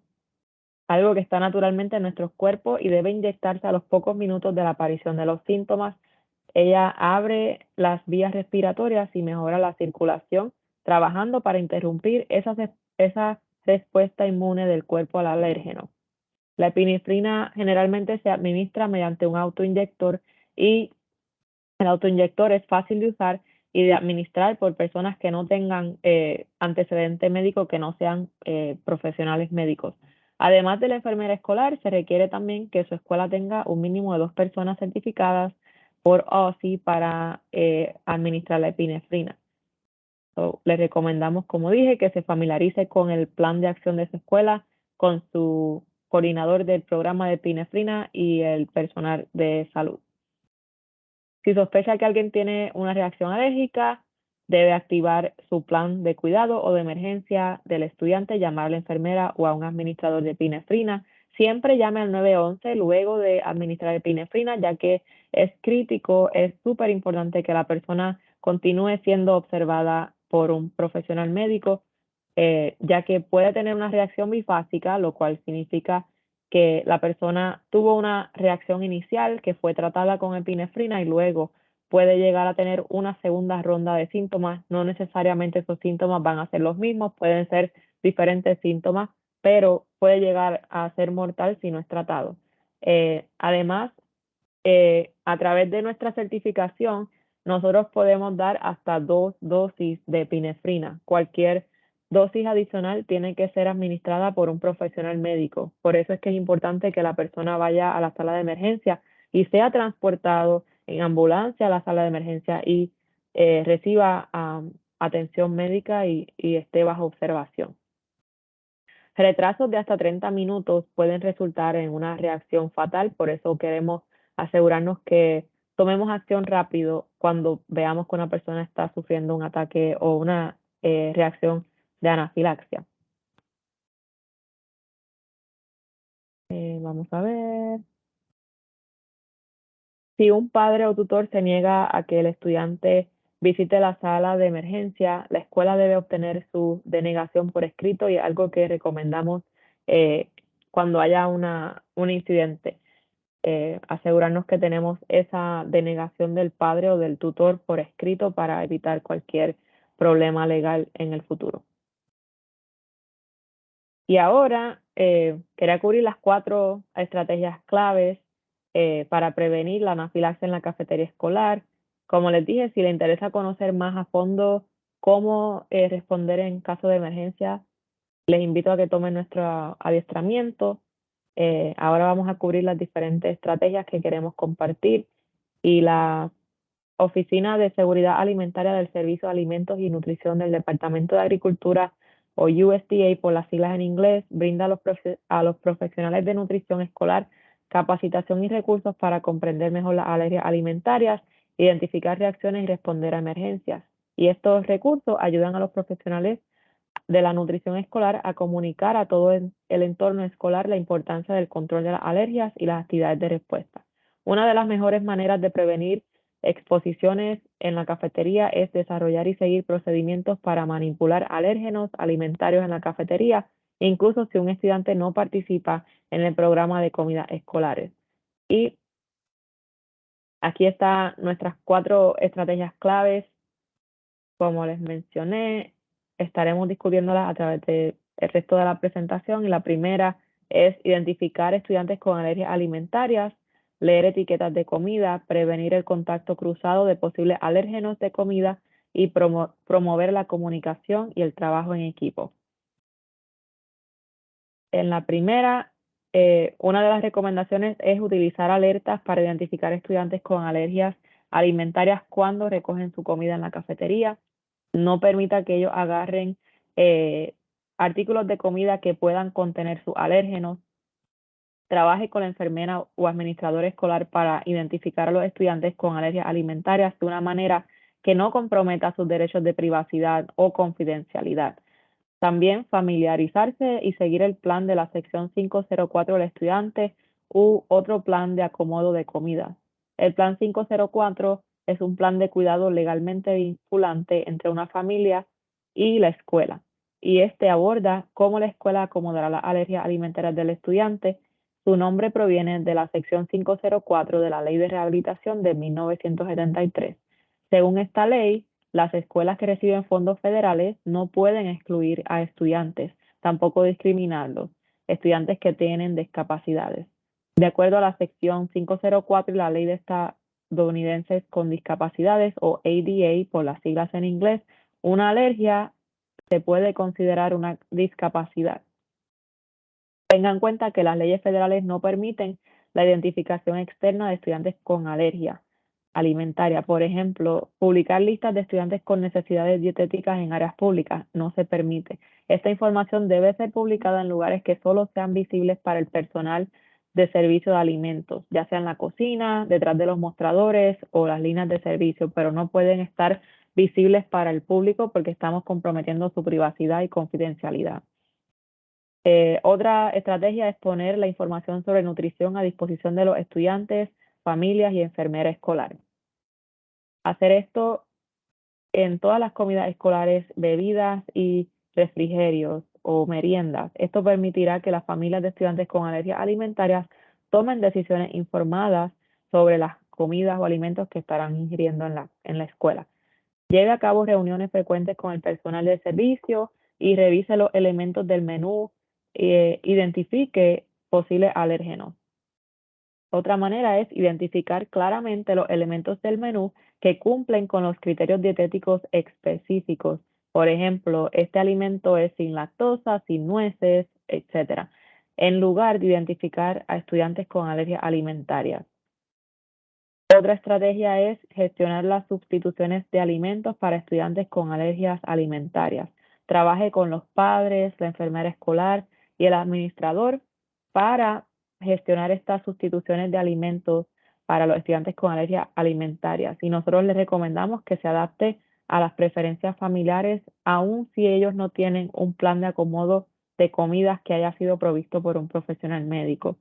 algo que está naturalmente en nuestros cuerpos y debe inyectarse a los pocos minutos de la aparición de los síntomas. Ella abre las vías respiratorias y mejora la circulación, trabajando para interrumpir esa respuesta inmune del cuerpo al alérgeno. La epinefrina generalmente se administra mediante un autoinyector y el autoinyector es fácil de usar y de administrar por personas que no tengan antecedente médico, que no sean profesionales médicos. Además de la enfermera escolar, se requiere también que su escuela tenga un mínimo de 2 personas certificadas por OSI para administrar la epinefrina. Le recomendamos, como dije, que se familiarice con el plan de acción de su escuela, con su coordinador del programa de epinefrina y el personal de salud. Si sospecha que alguien tiene una reacción alérgica, debe activar su plan de cuidado o de emergencia del estudiante, llamar a la enfermera o a un administrador de epinefrina. Siempre llame al 911 luego de administrar epinefrina, ya que es crítico, es súper importante que la persona continúe siendo observada por un profesional médico, ya que puede tener una reacción bifásica, lo cual significa que la persona tuvo una reacción inicial que fue tratada con epinefrina y luego puede llegar a tener una segunda ronda de síntomas. No necesariamente esos síntomas van a ser los mismos, pueden ser diferentes síntomas, pero puede llegar a ser mortal si no es tratado. Además, a través de nuestra certificación, nosotros podemos dar hasta 2 dosis de epinefrina. Cualquier dosis adicional tiene que ser administrada por un profesional médico. Por eso es que es importante que la persona vaya a la sala de emergencia y sea transportado en ambulancia a la sala de emergencia y reciba atención médica y esté bajo observación. Retrasos de hasta 30 minutos pueden resultar en una reacción fatal, por eso queremos asegurarnos que tomemos acción rápido cuando veamos que una persona está sufriendo un ataque o una reacción de anafilaxia. Vamos a ver. Si un padre o tutor se niega a que el estudiante visite la sala de emergencia, la escuela debe obtener su denegación por escrito y algo que recomendamos cuando haya un incidente. Asegurarnos que tenemos esa denegación del padre o del tutor por escrito para evitar cualquier problema legal en el futuro. Y ahora quería cubrir las 4 estrategias claves para prevenir la anafilaxia en la cafetería escolar. Como les dije, si les interesa conocer más a fondo cómo responder en caso de emergencia, les invito a que tomen nuestro adiestramiento. Ahora vamos a cubrir las diferentes estrategias que queremos compartir y la Oficina de Seguridad Alimentaria del Servicio de Alimentos y Nutrición del Departamento de Agricultura o USDA por las siglas en inglés, brinda a los profesionales de nutrición escolar capacitación y recursos para comprender mejor las alergias alimentarias, identificar reacciones y responder a emergencias. Y estos recursos ayudan a los profesionales de la nutrición escolar a comunicar a todo el entorno escolar la importancia del control de las alergias y las actividades de respuesta. Una de las mejores maneras de prevenir exposiciones en la cafetería es desarrollar y seguir procedimientos para manipular alérgenos alimentarios en la cafetería, incluso si un estudiante no participa en el programa de comidas escolares. Y aquí están nuestras 4 estrategias claves. Como les mencioné, estaremos discutiéndolas a través del resto de la presentación y la primera es identificar estudiantes con alergias alimentarias, leer etiquetas de comida, prevenir el contacto cruzado de posibles alérgenos de comida y promover la comunicación y el trabajo en equipo. En la primera, una de las recomendaciones es utilizar alertas para identificar estudiantes con alergias alimentarias cuando recogen su comida en la cafetería. No permita que ellos agarren artículos de comida que puedan contener sus alérgenos. Trabaje con la enfermera o administrador escolar para identificar a los estudiantes con alergias alimentarias de una manera que no comprometa sus derechos de privacidad o confidencialidad. También familiarizarse y seguir el plan de la sección 504 del estudiante u otro plan de acomodo de comida. El plan 504 es un plan de cuidado legalmente vinculante entre una familia y la escuela. Y este aborda cómo la escuela acomodará las alergias alimentarias del estudiante. Su nombre proviene de la sección 504 de la Ley de Rehabilitación de 1973. Según esta ley, las escuelas que reciben fondos federales no pueden excluir a estudiantes, tampoco discriminarlos, estudiantes que tienen discapacidades. De acuerdo a la sección 504 y la ley de estadounidenses con discapacidades o ADA por las siglas en inglés, una alergia se puede considerar una discapacidad. Tengan en cuenta que las leyes federales no permiten la identificación externa de estudiantes con alergia alimentaria. Por ejemplo, publicar listas de estudiantes con necesidades dietéticas en áreas públicas no se permite. Esta información debe ser publicada en lugares que solo sean visibles para el personal de servicio de alimentos, ya sea en la cocina, detrás de los mostradores o las líneas de servicio, pero no pueden estar visibles para el público porque estamos comprometiendo su privacidad y confidencialidad. Otra estrategia es poner la información sobre nutrición a disposición de los estudiantes, familias y enfermera escolar. Hacer esto en todas las comidas escolares, bebidas y refrigerios o meriendas. Esto permitirá que las familias de estudiantes con alergias alimentarias tomen decisiones informadas sobre las comidas o alimentos que estarán ingiriendo en la escuela. Lleve a cabo reuniones frecuentes con el personal de servicio y revise los elementos del menú, identifique posibles alérgenos. Otra manera es identificar claramente los elementos del menú que cumplen con los criterios dietéticos específicos. Por ejemplo, este alimento es sin lactosa, sin nueces, etc., en lugar de identificar a estudiantes con alergias alimentarias. Otra estrategia es gestionar las sustituciones de alimentos para estudiantes con alergias alimentarias. Trabaje con los padres, la enfermera escolar y el administrador para gestionar estas sustituciones de alimentos para los estudiantes con alergias alimentarias. Y nosotros les recomendamos que se adapte a las preferencias familiares, aun si ellos no tienen un plan de acomodo de comidas que haya sido provisto por un profesional médico.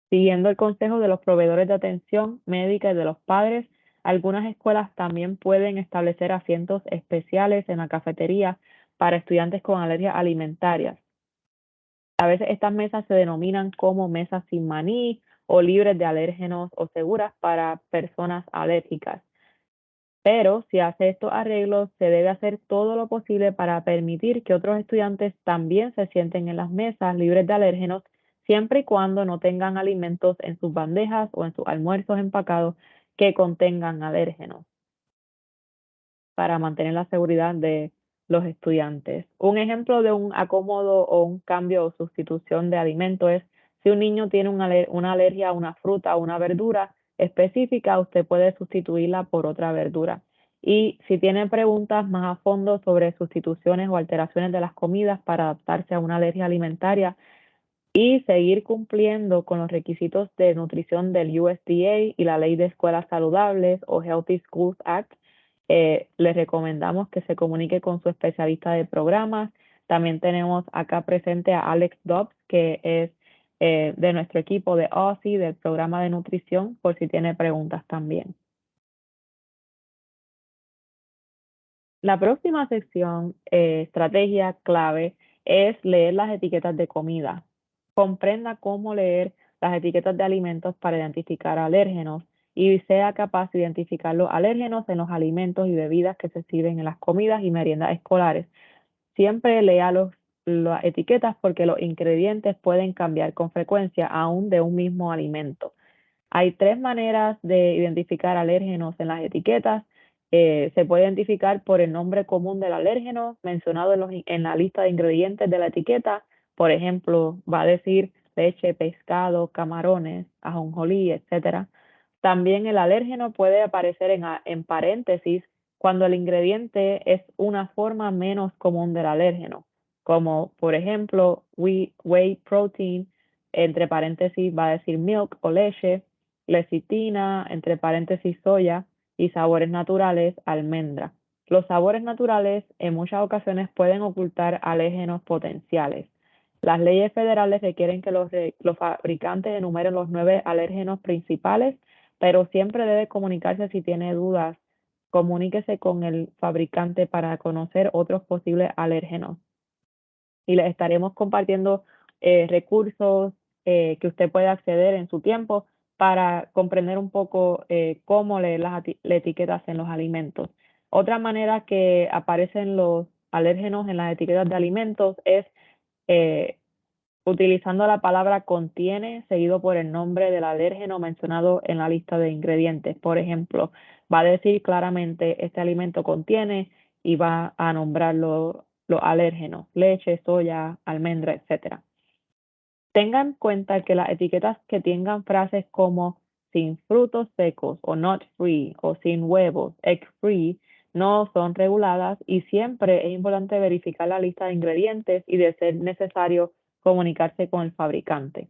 Siguiendo el consejo de los proveedores de atención médica y de los padres, algunas escuelas también pueden establecer asientos especiales en la cafetería para estudiantes con alergias alimentarias. A veces estas mesas se denominan como mesas sin maní o libres de alérgenos o seguras para personas alérgicas. Pero si hace estos arreglos, se debe hacer todo lo posible para permitir que otros estudiantes también se sienten en las mesas libres de alérgenos, siempre y cuando no tengan alimentos en sus bandejas o en sus almuerzos empacados que contengan alérgenos, para mantener la seguridad de los estudiantes. Un ejemplo de un acomodo o un cambio o sustitución de alimento es si un niño tiene una alergia a una fruta o una verdura específica, usted puede sustituirla por otra verdura. Y si tiene preguntas más a fondo sobre sustituciones o alteraciones de las comidas para adaptarse a una alergia alimentaria, y seguir cumpliendo con los requisitos de nutrición del USDA y la Ley de Escuelas Saludables o Healthy Schools Act, les recomendamos que se comunique con su especialista de programas. También tenemos acá presente a Alex Dobbs, que es de nuestro equipo de OSI, del programa de nutrición, por si tiene preguntas también. La próxima sección, estrategia clave, es leer las etiquetas de comida. Comprenda cómo leer las etiquetas de alimentos para identificar alérgenos y sea capaz de identificar los alérgenos en los alimentos y bebidas que se sirven en las comidas y meriendas escolares. Siempre lea las etiquetas porque los ingredientes pueden cambiar con frecuencia aún de un mismo alimento. Hay tres maneras de identificar alérgenos en las etiquetas. Se puede identificar por el nombre común del alérgeno mencionado en la lista de ingredientes de la etiqueta. Por ejemplo, va a decir leche, pescado, camarones, ajonjolí, etcétera. También el alérgeno puede aparecer en paréntesis cuando el ingrediente es una forma menos común del alérgeno, como por ejemplo whey protein, entre paréntesis va a decir milk o leche, lecitina, entre paréntesis soya, y sabores naturales, almendra. Los sabores naturales en muchas ocasiones pueden ocultar alérgenos potenciales. Las leyes federales requieren que los fabricantes enumeren los 9 alérgenos principales, pero siempre debe comunicarse si tiene dudas. Comuníquese con el fabricante para conocer otros posibles alérgenos. Y les estaremos compartiendo recursos que usted puede acceder en su tiempo para comprender un poco cómo leer las etiquetas en los alimentos. Otra manera que aparecen los alérgenos en las etiquetas de alimentos es eh, utilizando la palabra contiene seguido por el nombre del alérgeno mencionado en la lista de ingredientes. Por ejemplo, va a decir claramente este alimento contiene y va a nombrar los alérgenos, leche, soya, almendra, etcétera. Tenga en cuenta que las etiquetas que tengan frases como sin frutos secos o not free o sin huevos, egg free, no son reguladas y siempre es importante verificar la lista de ingredientes y de ser necesario comunicarse con el fabricante.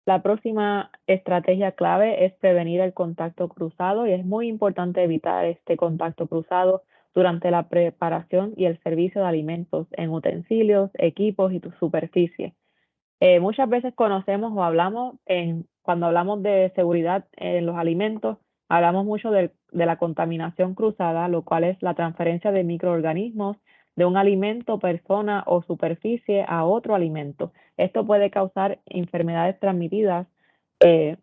La próxima estrategia clave es prevenir el contacto cruzado y es muy importante evitar este contacto cruzado durante la preparación y el servicio de alimentos en utensilios, equipos y superficies. Muchas veces conocemos o hablamos, cuando hablamos de seguridad en los alimentos, hablamos mucho de la contaminación cruzada, lo cual es la transferencia de microorganismos de un alimento, persona o superficie a otro alimento. Esto puede causar enfermedades transmitidas eh,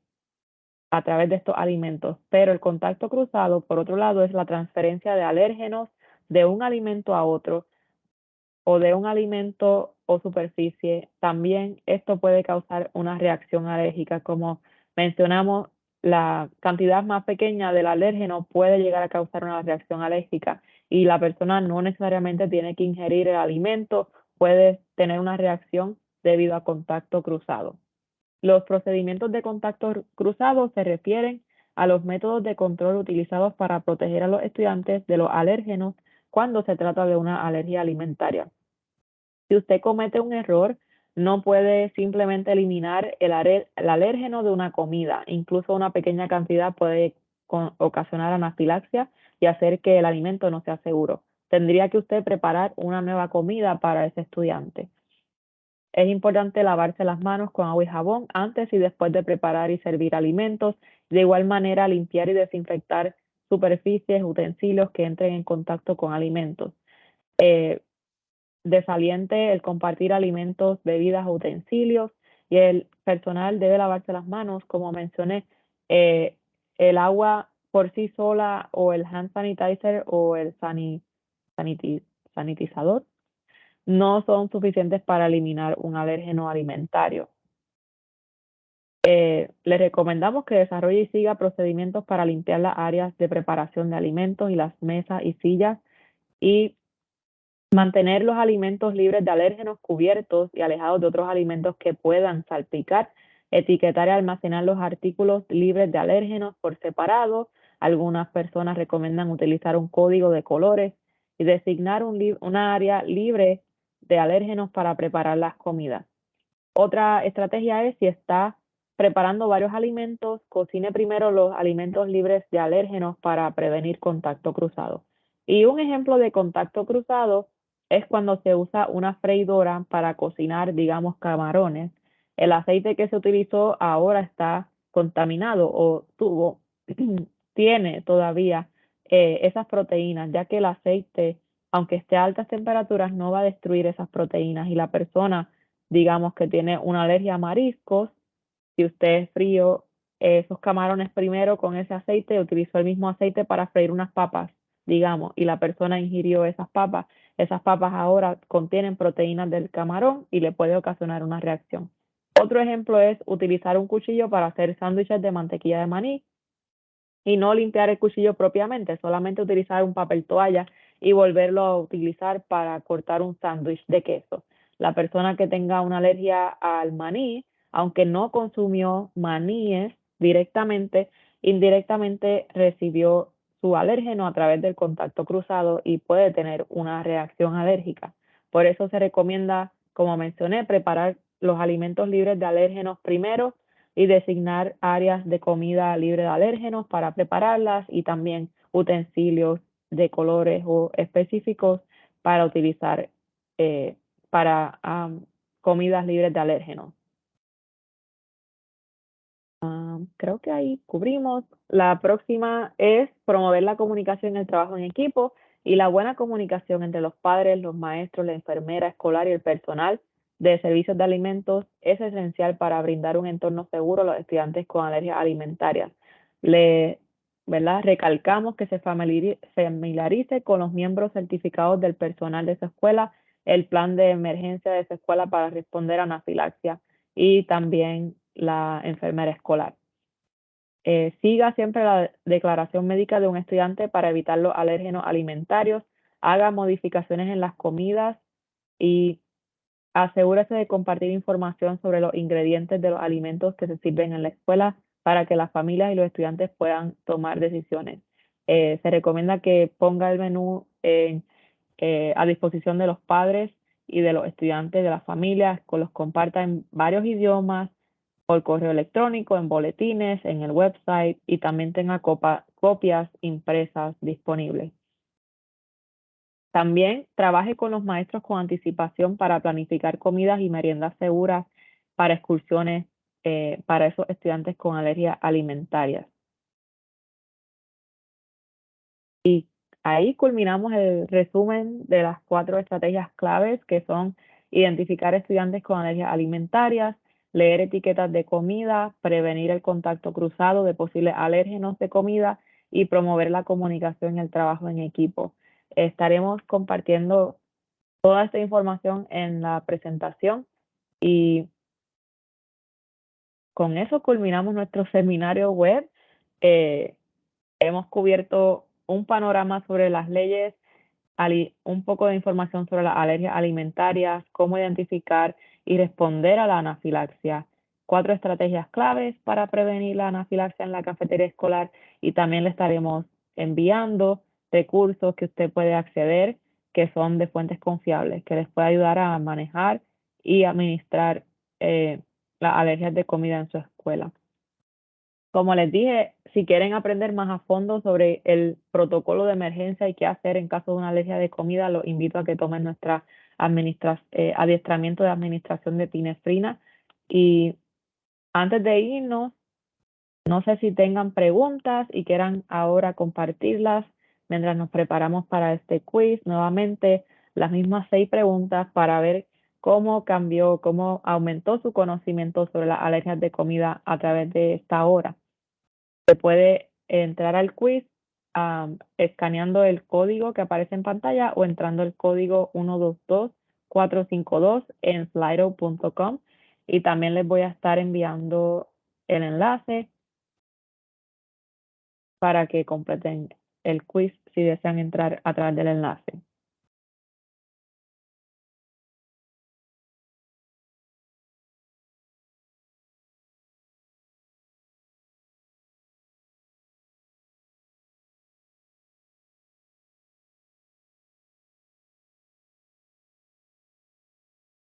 a través de estos alimentos, pero el contacto cruzado, por otro lado, es la transferencia de alérgenos de un alimento a otro o de un alimento o superficie. También esto puede causar una reacción alérgica. Como mencionamos, la cantidad más pequeña del alérgeno puede llegar a causar una reacción alérgica y la persona no necesariamente tiene que ingerir el alimento, puede tener una reacción debido a contacto cruzado. Los procedimientos de contacto cruzado se refieren a los métodos de control utilizados para proteger a los estudiantes de los alérgenos cuando se trata de una alergia alimentaria. Si usted comete un error, no puede simplemente eliminar el alérgeno de una comida. Incluso una pequeña cantidad puede ocasionar anafilaxia y hacer que el alimento no sea seguro. Tendría que usted preparar una nueva comida para ese estudiante. Es importante lavarse las manos con agua y jabón antes y después de preparar y servir alimentos. De igual manera, limpiar y desinfectar superficies, utensilios que entren en contacto con alimentos. Desaliente el compartir alimentos, bebidas o utensilios, y el personal debe lavarse las manos. Como mencioné, el agua por sí sola o el hand sanitizer o el sanitizador no son suficientes para eliminar un alérgeno alimentario. Le recomendamos que desarrolle y siga procedimientos para limpiar las áreas de preparación de alimentos y las mesas y sillas y mantener los alimentos libres de alérgenos cubiertos y alejados de otros alimentos que puedan salpicar. Etiquetar y almacenar los artículos libres de alérgenos por separado. Algunas personas recomiendan utilizar un código de colores y designar una área libre de alérgenos para preparar las comidas. Otra estrategia es, si está preparando varios alimentos, cocine primero los alimentos libres de alérgenos para prevenir contacto cruzado. Y un ejemplo de contacto cruzado es cuando se usa una freidora para cocinar, digamos, camarones. El aceite que se utilizó ahora está contaminado o tiene todavía esas proteínas, ya que el aceite, aunque esté a altas temperaturas, no va a destruir esas proteínas, y la persona, digamos, que tiene una alergia a mariscos, si usted frío esos camarones primero con ese aceite, utilizó el mismo aceite para freír unas papas, digamos, y la persona ingirió esas papas ahora contienen proteínas del camarón y le puede ocasionar una reacción. Otro ejemplo es utilizar un cuchillo para hacer sándwiches de mantequilla de maní y no limpiar el cuchillo propiamente, solamente utilizar un papel toalla y volverlo a utilizar para cortar un sándwich de queso. La persona que tenga una alergia al maní, aunque no consumió maníes directamente, indirectamente recibió su alérgeno a través del contacto cruzado y puede tener una reacción alérgica. Por eso se recomienda, como mencioné, preparar los alimentos libres de alérgenos primero y designar áreas de comida libre de alérgenos para prepararlas, y también utensilios de colores o específicos para utilizar para comidas libres de alérgenos. Creo que ahí cubrimos. La próxima es promover la comunicación en el trabajo en equipo, y la buena comunicación entre los padres, los maestros, la enfermera escolar y el personal de servicios de alimentos es esencial para brindar un entorno seguro a los estudiantes con alergias alimentarias. Le, ¿verdad? Recalcamos que se familiarice con los miembros certificados del personal de su escuela, el plan de emergencia de su escuela para responder a anafilaxia, y también la enfermera escolar. Siga siempre la declaración médica de un estudiante para evitar los alérgenos alimentarios, haga modificaciones en las comidas y asegúrese de compartir información sobre los ingredientes de los alimentos que se sirven en la escuela para que las familias y los estudiantes puedan tomar decisiones. Se recomienda que ponga el menú a disposición de los padres y de los estudiantes, de las familias, que los comparta en varios idiomas, por correo electrónico, en boletines, en el website, y también tenga copias impresas disponibles. También trabaje con los maestros con anticipación para planificar comidas y meriendas seguras para excursiones para esos estudiantes con alergias alimentarias. Y ahí culminamos el resumen de las 4 estrategias claves, que son identificar estudiantes con alergias alimentarias, leer etiquetas de comida, prevenir el contacto cruzado de posibles alérgenos de comida y promover la comunicación y el trabajo en equipo. Estaremos compartiendo toda esta información en la presentación, y con eso culminamos nuestro seminario web. Eh, Hemos cubierto un panorama sobre las leyes, un poco de información sobre las alergias alimentarias, cómo identificar y responder a la anafilaxia, 4 estrategias claves para prevenir la anafilaxia en la cafetería escolar, y también le estaremos enviando recursos que usted puede acceder, que son de fuentes confiables, que les puede ayudar a manejar y administrar las alergias de comida en su escuela. Como les dije, si quieren aprender más a fondo sobre el protocolo de emergencia y qué hacer en caso de una alergia de comida, los invito a que tomen nuestra adiestramiento de administración de epinefrina. Y antes de irnos, no sé si tengan preguntas y quieran ahora compartirlas mientras nos preparamos para este quiz. Nuevamente, las mismas 6 preguntas para ver cómo cambió, cómo aumentó su conocimiento sobre las alergias de comida a través de esta hora. Se puede entrar al quiz escaneando el código que aparece en pantalla o entrando el código 122452 en slido.com, y también les voy a estar enviando el enlace para que completen el quiz si desean entrar a través del enlace.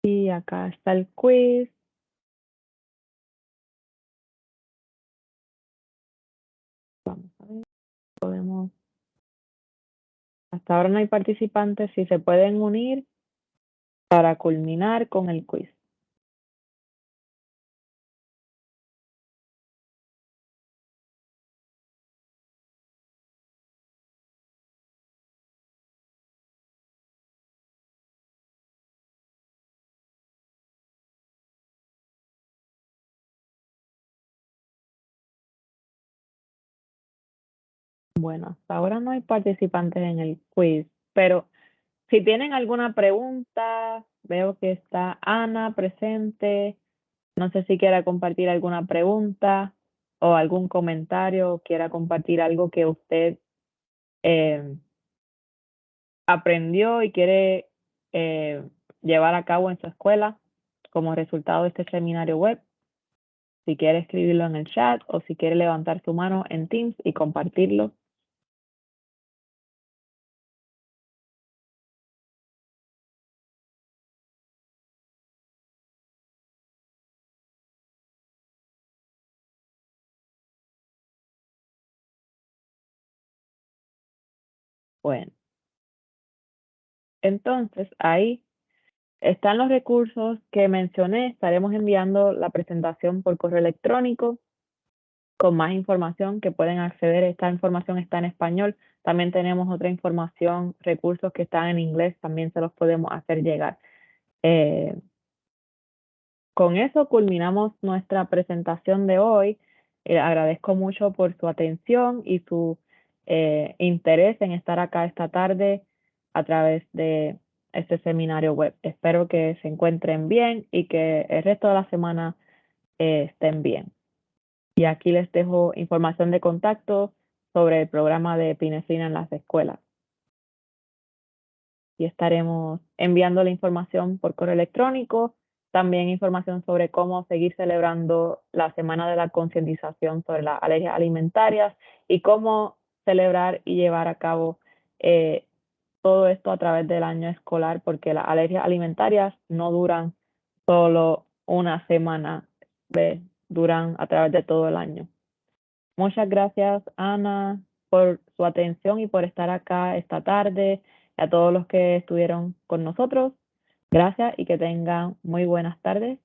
Y acá está el quiz. Vamos a ver, podemos. Hasta ahora no hay participantes. Si se pueden unir para culminar con el quiz. Bueno, hasta ahora no hay participantes en el quiz, pero si tienen alguna pregunta, veo que está Ana presente. No sé si quiera compartir alguna pregunta o algún comentario, o quiera compartir algo que usted eh, aprendió y quiere llevar a cabo en su escuela como resultado de este seminario web. Si quiere escribirlo en el chat o si quiere levantar su mano en Teams y compartirlo. Bueno, entonces ahí están los recursos que mencioné. Estaremos enviando la presentación por correo electrónico con más información que pueden acceder. Esta información está en español. También tenemos otra información, recursos que están en inglés, también se los podemos hacer llegar. Con eso culminamos nuestra presentación de hoy. Agradezco mucho por su atención y su interés en estar acá esta tarde a través de este seminario web. Espero que se encuentren bien y que el resto de la semana estén bien. Y aquí les dejo información de contacto sobre el programa de epinefrina en las escuelas. Y estaremos enviando la información por correo electrónico, también información sobre cómo seguir celebrando la Semana de la Concientización sobre las alergias alimentarias y cómo celebrar y llevar a cabo todo esto a través del año escolar, porque las alergias alimentarias no duran solo una semana, duran a través de todo el año. Muchas gracias, Ana, por su atención y por estar acá esta tarde. Y a todos los que estuvieron con nosotros, gracias y que tengan muy buenas tardes.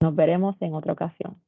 Nos veremos en otra ocasión.